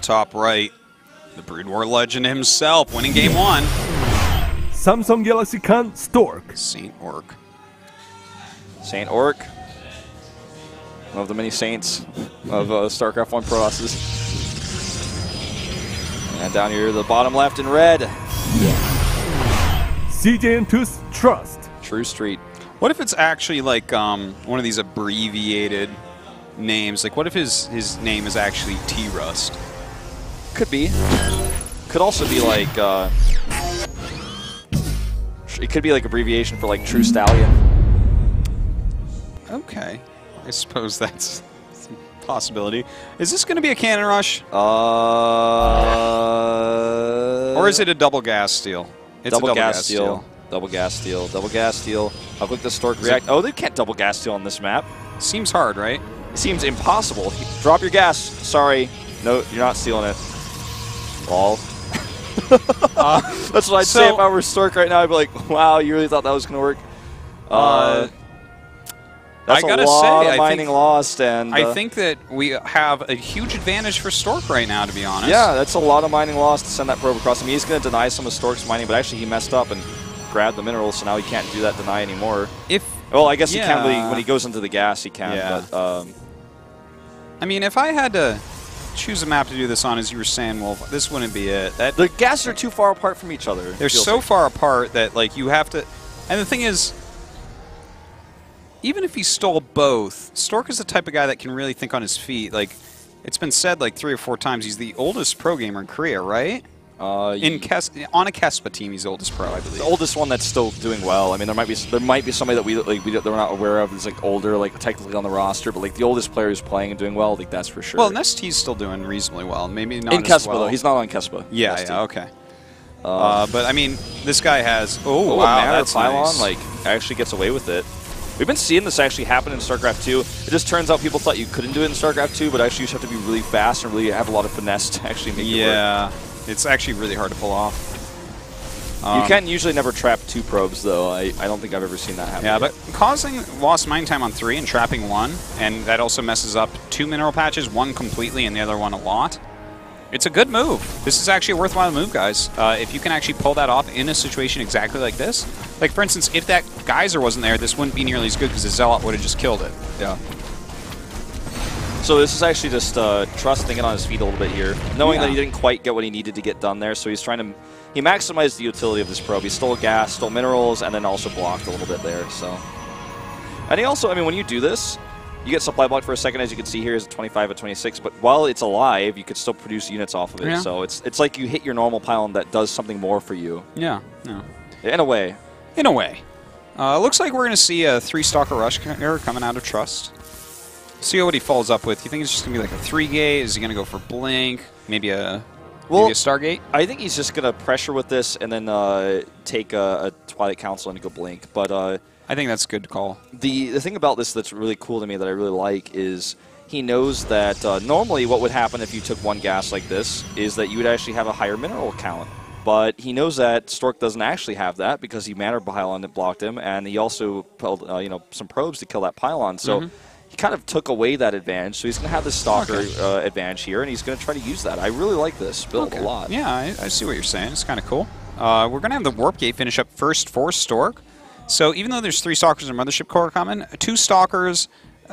top right. The Brood War legend himself winning game 1. Samsung Galaxy Khan Stork. Saint Orc. Saint Orc. One of the many saints of StarCraft 1 Process. And down here, the bottom left in red. CJN2's Trust. True Street. What if it's actually like one of these abbreviated names? Like, what if his name is actually T-Rust? Could be. Could also be like, it could be like abbreviation for like True Stallion. Okay. I suppose that's a possibility. Is this going to be a cannon rush? Or is it a double gas steal? It's double a gas steal. Double gas steal. Double gas steal. How quick does Stork react? Oh, they can't double gas steal on this map. Seems hard, right? It seems impossible. Drop your gas. Sorry. No, you're not stealing it. Lol. That's what I'd say if I were Stork right now. I'd be like, wow, you really thought that was going to work? That's I gotta a lot say, of mining lost, and I think that we have a huge advantage for Stork right now, to be honest. Yeah, that's a lot of mining lost to send that probe across. I mean, he's going to deny some of Stork's mining, but actually he messed up and grabbed the minerals, so now he can't do that deny anymore. Well, I guess he can when he goes into the gas. He can. Yeah. But I mean, if I had to choose a map to do this on, as you were saying, Wolf, this wouldn't be it. The gases are too far apart from each other. They're so far apart that like you have to. And the thing is, even if he stole both, Stork is the type of guy that can really think on his feet. Like, it's been said like 3 or 4 times, he's the oldest pro gamer in Korea, right? On a Kespa team, he's the oldest pro, I believe. The oldest one that's still doing well. I mean, there might be somebody that we're not aware of that's like older, like technically on the roster, but like the oldest player who's playing and doing well, like that's for sure. Well, Nest's still doing reasonably well. Maybe not in as Kespa well. though. He's not on Kespa. Yeah, okay. But I mean, this guy has. Oh, wow, that's pylon, nice. like actually gets away with it. We've been seeing this actually happen in StarCraft 2. It just turns out people thought you couldn't do it in StarCraft 2, but actually you just have to be really fast and really have a lot of finesse to actually make it work. Yeah, it's actually really hard to pull off. You can usually never trap 2 probes, though. I don't think I've ever seen that happen. Yeah, yet. but causing lost mine time on 3 and trapping 1, and that also messes up 2 mineral patches, 1 completely and the other one a lot. It's a good move. This is actually a worthwhile move, guys. If you can actually pull that off in a situation exactly like this. Like, for instance, if that geyser wasn't there, this wouldn't be nearly as good because the Zealot would have just killed it. Yeah. So this is actually just Trust thinking on his feet a little bit here, knowing that he didn't quite get what he needed to get done there, so he's trying to... He maximized the utility of this probe. He stole gas, stole minerals, and then also blocked a little bit there, so... And he also, I mean, when you do this, you get supply blocked for a second, as you can see here, is 25 at 26, but while it's alive, you could still produce units off of it, so it's like you hit your normal pylon that does something more for you. Yeah. In a way. In a way. Looks like we're going to see a 3-stalker rush here coming out of Trust. See what he follows up with. You think it's just going to be like a 3-gate? Is he going to go for Blink? Maybe a Stargate? I think he's just going to pressure with this and then take a Twilight Council and go Blink. But I think that's a good call. The thing about this that's really cool to me that I really like is he knows that normally what would happen if you took 1 gas like this is that you would actually have a higher mineral count. But he knows that Stork doesn't actually have that because he mana pylon that blocked him, and he also pulled some probes to kill that pylon. So he kind of took away that advantage. So he's going to have this Stalker advantage here, and he's going to try to use that. I really like this build a lot. Yeah, I see what you're saying. It's kind of cool. We're going to have the Warp Gate finish up first for Stork. So even though there's 3 Stalkers and Mothership Core coming, 2 Stalkers,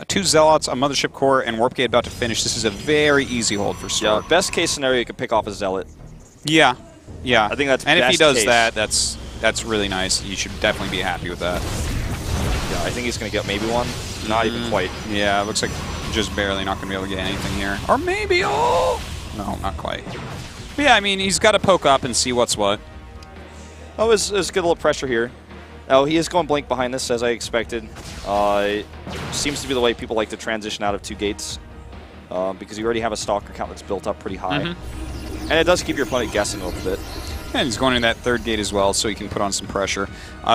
2 Zealots, a Mothership Core, and Warp Gate about to finish, this is a very easy hold for Stork. Yeah, best case scenario, you could pick off a Zealot. Yeah. I think that's and if he does case. that's really nice. You should definitely be happy with that. Yeah, I think he's going to get maybe 1. Not even quite. Yeah, it looks like just barely not going to be able to get anything here. Or maybe, no, not quite. But yeah, I mean, he's got to poke up and see what's what. Oh, it's good little pressure here. Oh, he is going Blink behind this, as I expected. It seems to be the way people like to transition out of 2 gates because you already have a Stalker count that's built up pretty high. And it does keep your opponent guessing a little bit. And he's going in that 3rd gate as well, so he can put on some pressure.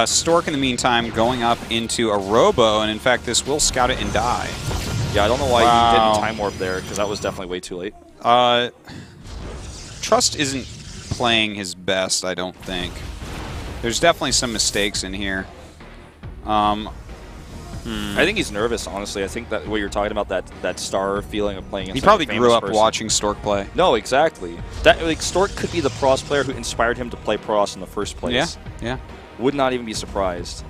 Stork, in the meantime, going up into a Robo, and in fact, this will scout it and die. Yeah, I don't know why he didn't Time Warp there, because that was definitely way too late. Trust isn't playing his best, I don't think. There's definitely some mistakes in here. I think he's nervous, honestly. I think that what you're talking about, that star feeling of playing against He probably a famous grew up person. watching Stork play. No, exactly. That like Stork could be the Pross player who inspired him to play Pross in the first place. Yeah, yeah. Would not even be surprised.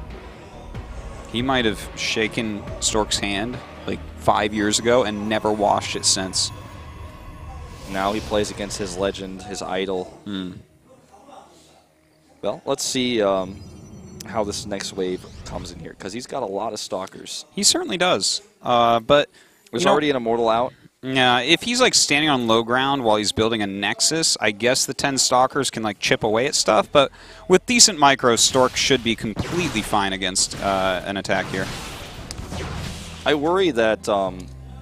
He might have shaken Stork's hand like 5 years ago and never washed it since. Now he plays against his legend, his idol. Well, let's see how this next wave comes in here, because he's got a lot of stalkers. He certainly does. But There's already an Immortal out. Yeah, if he's like standing on low ground while he's building a Nexus, I guess the 10 stalkers can like chip away at stuff. But with decent micros, Stork should be completely fine against an attack here. I worry that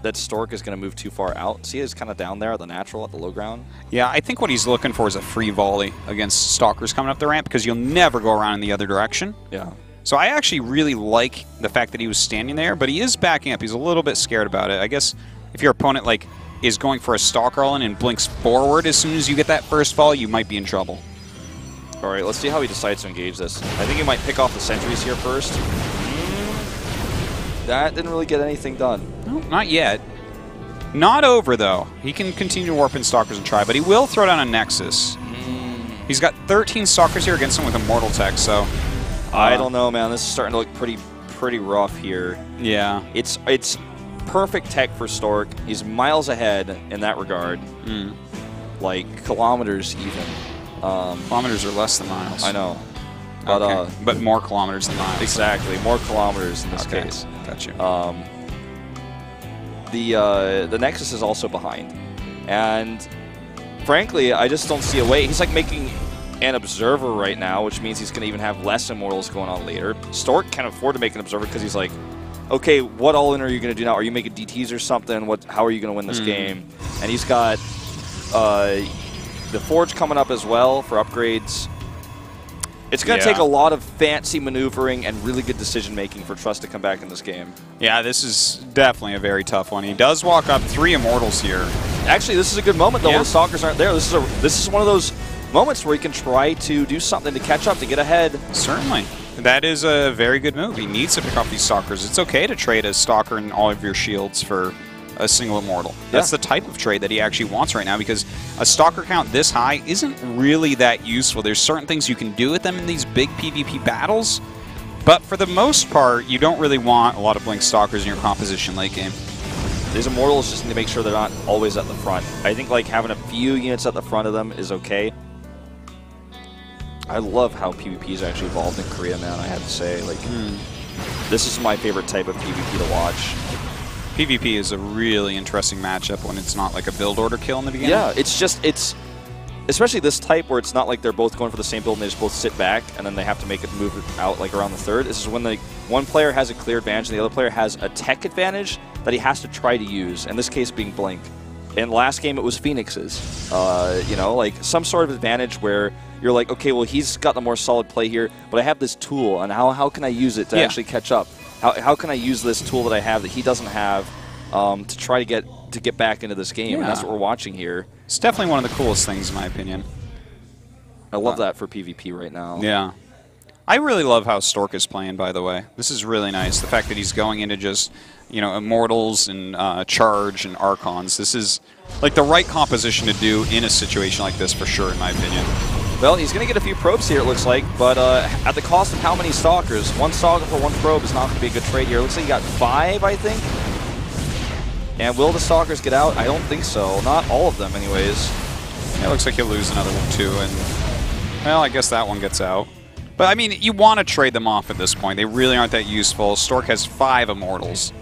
that Stork is going to move too far out. See, he's kind of down there at the natural, at the low ground. Yeah, I think what he's looking for is a free volley against stalkers coming up the ramp, because you'll never go around in the other direction. Yeah. So I actually really like the fact that he was standing there, but he is backing up. He's a little bit scared about it. I guess if your opponent like is going for a stalker all in and blinks forward as soon as you get that first volley, you might be in trouble. All right, let's see how he decides to engage this. I think he might pick off the sentries here first. That didn't really get anything done. No, not yet. Not over, though. He can continue to warp in stalkers and try, but he will throw down a Nexus. He's got 13 stalkers here against him with Immortal Tech, so... I don't know, man. This is starting to look pretty rough here. Yeah. It's perfect tech for Stork. He's miles ahead in that regard. Like kilometers even. Kilometers are less than miles. I know. But, okay. But more kilometers than miles. Exactly. More kilometers in this case. Gotcha. The Nexus is also behind. And frankly, I just don't see a way. He's like making an Observer right now, which means he's going to even have less Immortals going on later. Stork can't afford to make an Observer because he's like, okay, what all-in are you going to do now? Are you making DTs or something? How are you going to win this game? And he's got the Forge coming up as well for upgrades. It's going to take a lot of fancy maneuvering and really good decision-making for Trust to come back in this game. Yeah, this is definitely a very tough one. He does walk up 3 Immortals here. Actually, this is a good moment, though, when the Stalkers aren't there. This is one of those moments where he can try to do something to catch up, to get ahead. Certainly. That is a very good move. He needs to pick up these Stalkers. It's okay to trade a Stalker and all of your shields for a single Immortal. That's the type of trade that he actually wants right now, because a Stalker count this high isn't really that useful. There's certain things you can do with them in these big PvP battles, but for the most part, you don't really want a lot of Blink Stalkers in your composition late game. These Immortals just need to make sure they're not always at the front. I think like having a few units at the front of them is okay. I love how PvP's actually evolved in Korea, man, I have to say. Like, this is my favorite type of PvP to watch. PvP is a really interesting matchup when it's not like a build order kill in the beginning. Yeah, it's especially this type where it's not like they're both going for the same build and they just both sit back and then they have to make it move out like around the third. This is when one player has a clear advantage and the other player has a tech advantage that he has to try to use, in this case being Blink. In last game, it was Phoenix's. You know, like some sort of advantage where you're like, okay, well, he's got the more solid play here, but I have this tool, and how can I use it to actually catch up? How can I use this tool that I have that he doesn't have to try to get back into this game? And that's what we're watching here. It's definitely one of the coolest things, in my opinion. I love that for PvP right now. Yeah. I really love how Stork is playing, by the way. This is really nice. The fact that he's going into just, you know, Immortals and Charge and Archons. This is like the right composition to do in a situation like this, for sure, in my opinion. Well, he's going to get a few probes here, it looks like, but at the cost of how many Stalkers? 1 Stalker for 1 probe is not going to be a good trade here. It looks like he got 5, I think. And will the Stalkers get out? I don't think so. Not all of them, anyways. Yeah, it looks like he'll lose another one, too. And, well, I guess that one gets out. But, I mean, you want to trade them off at this point. They really aren't that useful. Stork has 5 Immortals.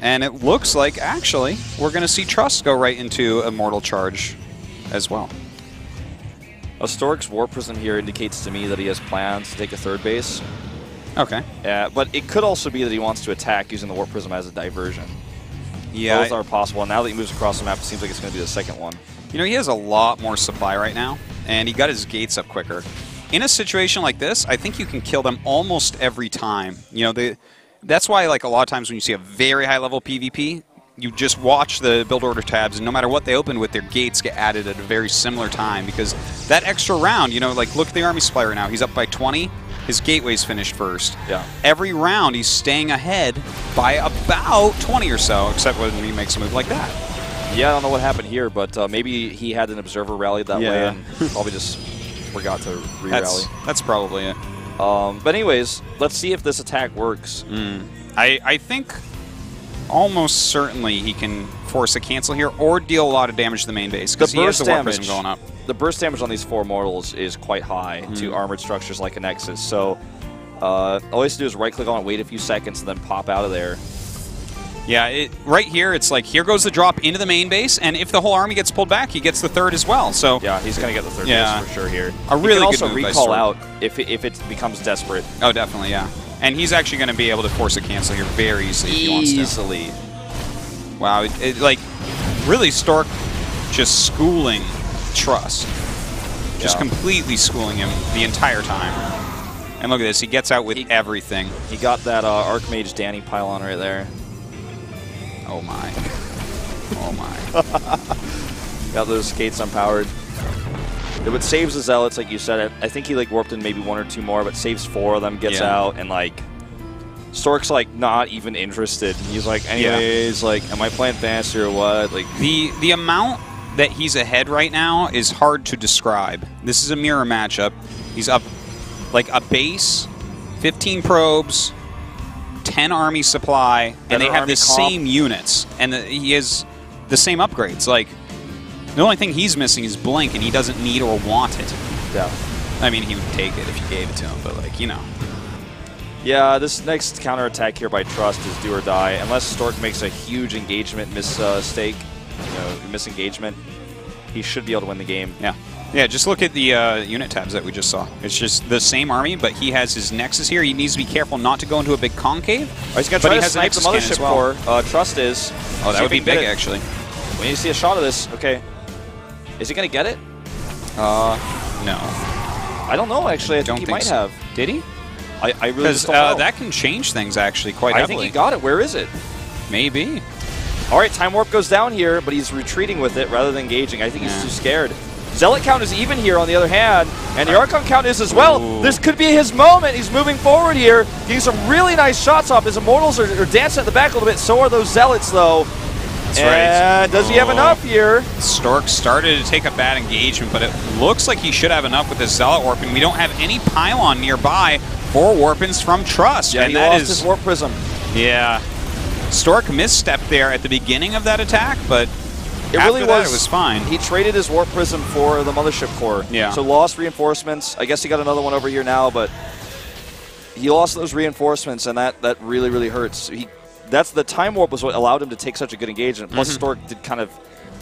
And it looks like, actually, we're going to see Trust go right into Immortal Charge as well. A Stork's Warp Prism here indicates to me that he has plans to take a 3rd base. Okay. But it could also be that he wants to attack using the Warp Prism as a diversion. Yeah. Both are possible. And now that he moves across the map, it seems like it's going to be the second one. You know, he has a lot more supply right now, and he got his gates up quicker. In a situation like this, I think you can kill them almost every time. You know, that's why, like, a lot of times when you see a very high-level PvP, you just watch the build order tabs, and no matter what they open with, their gates get added at a very similar time, because that extra round, you know, like, look at the army supply right now. He's up by 20. his gateway's finished first. Yeah. Every round, he's staying ahead by about 20 or so, except when he makes a move like that. Yeah, I don't know what happened here, but maybe he had an observer rally that way and probably just forgot to re-rally. That's probably it. But anyways, let's see if this attack works. I think almost certainly he can force a cancel here or deal a lot of damage to the main base because he has the Warp Prism going up. The burst damage on these 4 mortals is quite high to armored structures like a Nexus. So all he has to do is right-click on it, wait a few seconds, and then pop out of there. Yeah, right here, it's like, here goes the drop into the main base, and if the whole army gets pulled back, he gets the 3rd as well. So yeah, he's going to get the 3rd base for sure here. A really he good can also move by recall Stork. out if it becomes desperate. Oh, definitely, yeah. And he's actually going to be able to force a cancel here very easily if he wants to. Easily. Wow, like, really Stork just schooling Trust. Just completely schooling him the entire time. And look at this, he gets out with everything. He got that Archmage Danny pylon right there. Oh my. Oh my. Got those skates unpowered. It saves the Zealots, like you said. I think he like warped in maybe 1 or 2 more, but saves 4 of them, gets out, and like Stork's like not even interested. He's like, anyways, like, am I playing fantasy or what? Like the amount that he's ahead right now is hard to describe. This is a mirror matchup. He's up like a base, 15 probes, 10 army supply, and they have the same units, and he has the same upgrades. Like, the only thing he's missing is Blink, and he doesn't need or want it. Yeah. I mean, he would take it if you gave it to him, but, like, you know. Yeah, this next counterattack here by Trust is do or die. Unless Stork makes a huge engagement mistake, misengagement, he should be able to win the game. Yeah. Yeah, just look at the unit tabs that we just saw. It's just the same army, but he has his Nexus here. He needs to be careful not to go into a big concave. Oh, he's going to try to snipe the Mothership Core. Trust is. Oh, that would be big, actually. We need to see a shot of this. Okay. Is he going to get it? No. I don't know, actually. I think he might have. Did he? I really just don't know. That can change things, actually, quite heavily. I think he got it. Where is it? Maybe. All right, Time Warp goes down here, but he's retreating with it rather than engaging. I think he's too scared. Zealot count is even here, on the other hand, and the Archon count is as well. Ooh. This could be his moment. He's moving forward here, getting some really nice shots off. His Immortals are dancing at the back a little bit. So are those Zealots, though. That's right. Does he have enough here? Stork started to take a bad engagement, but it looks like he should have enough with his Zealot Warping. We don't have any pylon nearby for Warpins from Trust. Yeah, and he lost his Warp Prism. Yeah. Stork misstepped there at the beginning of that attack, but it really was. It was fine. He traded his Warp Prism for the Mothership Core. Yeah. So lost reinforcements. I guess he got another one over here now, but he lost those reinforcements, and that really, really hurts. That's the Time Warp was what allowed him to take such a good engagement. Plus, Stork did kind of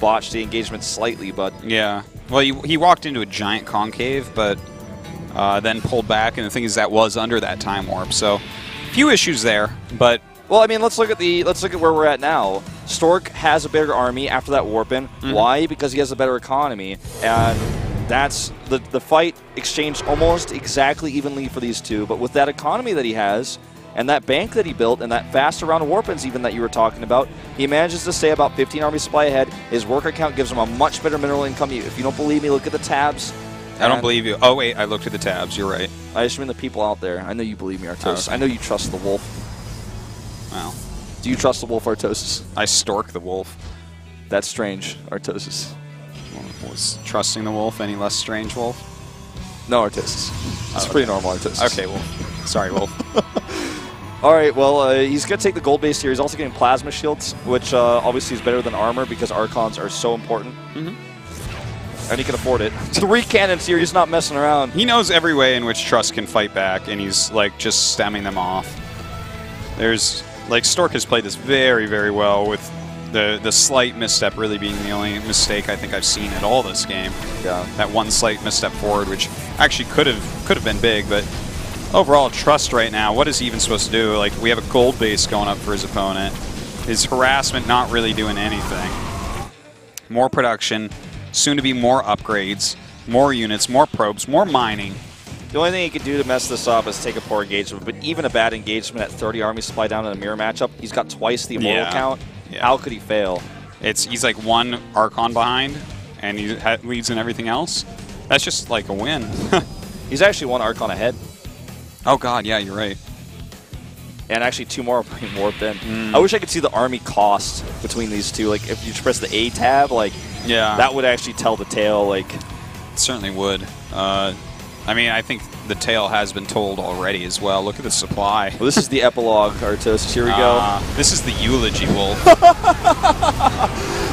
botch the engagement slightly, but yeah. Well, he walked into a giant concave, but then pulled back, and the thing is that was under that Time Warp. So, few issues there, but. Well, I mean, let's look at where we're at now. Stork has a bigger army after that warp in. Why? Because he has a better economy, and that's the fight exchanged almost exactly evenly for these two. But with that economy that he has, and that bank that he built, and that fast round of warp-ins even that you were talking about, he manages to stay about 15 army supply ahead. His worker count gives him a much better mineral income. If you don't believe me, look at the tabs. I don't believe you. Oh, wait, I looked at the tabs. You're right. I just mean the people out there. I know you believe me, Artosis. I know you trust the wolf. Wow. Do you trust the wolf, Artosis? I Stork the wolf. That's strange, Artosis. Was trusting the wolf any less strange, Wolf? No, Artosis. It's pretty normal, Artosis. Okay, Wolf. Sorry, Wolf. All right, well, he's going to take the gold base here. He's also getting plasma shields, which obviously is better than armor because Archons are so important. And he can afford it. 3 cannons here. He's not messing around. He knows every way in which Trust can fight back, and he's like just stemming them off. There's like Stork has played this very, very well, with the slight misstep really being the only mistake I think I've seen at all this game. Yeah. That one slight misstep forward, which actually could have been big, but overall Trust right now, what is he even supposed to do? Like, we have a gold base going up for his opponent. His harassment not really doing anything. More production, soon to be more upgrades, more units, more probes, more mining. The only thing he could do to mess this up is take a poor engagement, but even a bad engagement at 30 army supply down in a mirror matchup, he's got twice the immortal count. Yeah. How could he fail? He's like 1 Archon behind, and he leads in everything else. That's just like a win. He's actually 1 Archon ahead. Oh, God, yeah, you're right. And actually 2 more are being warped in. I wish I could see the army cost between these two. Like, if you press the A tab, like, yeah, that would actually tell the tale. Like, it certainly would. I mean, I think the tale has been told already as well. Look at the supply. Well, this is the epilogue, Artos. Here we go. This is the eulogy, Wolf.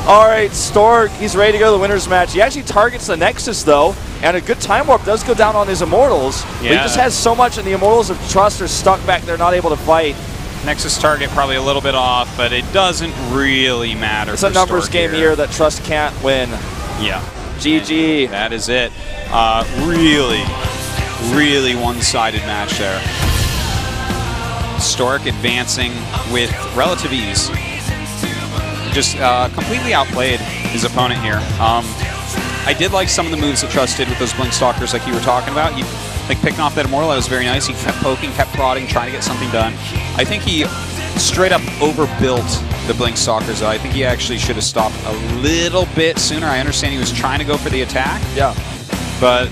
All right, Stork, he's ready to go to the winner's match. He actually targets the Nexus, though, and a good time warp does go down on his Immortals. Yeah. But he just has so much, and the Immortals of Trust are stuck back there, not able to fight. Nexus target probably a little bit off, but it doesn't really matter. It's a numbers game here that Trust can't win. Yeah. GG. And that is it. Really one-sided match there. Stork advancing with relative ease. Just completely outplayed his opponent here. I did like some of the moves that Trust did with those Blink Stalkers like you were talking about. Like picking off that Immortal, that was very nice. He kept poking, kept prodding, trying to get something done. I think he straight up overbuilt the Blink Stalkers, though. I think he actually should have stopped a little bit sooner. I understand he was trying to go for the attack. Yeah. But,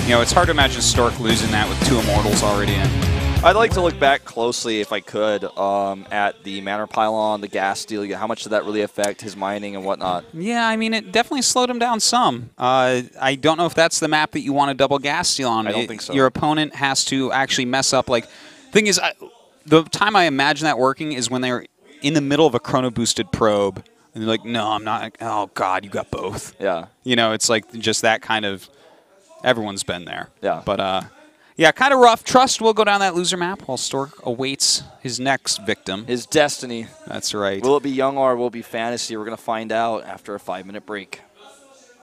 you know, it's hard to imagine Stork losing that with 2 Immortals already in. I'd like to look back closely, if I could, at the Manor Pylon, the gas steal. How much did that really affect his mining and whatnot? Yeah, I mean, it definitely slowed him down some. I don't know if that's the map that you want to double gas steal on. I don't think so. Your opponent has to actually mess up. Like, thing is, the time I imagine that working is when they're in the middle of a chrono-boosted probe, and they're like, no, I'm not. Oh, God, you got both. Yeah. You know, it's like just that kind of, everyone's been there. Yeah. But, yeah, kind of rough. Trust will go down that loser map while Stork awaits his next victim. His destiny. That's right. Will it be Young or will it be Fantasy? We're going to find out after a 5-minute break.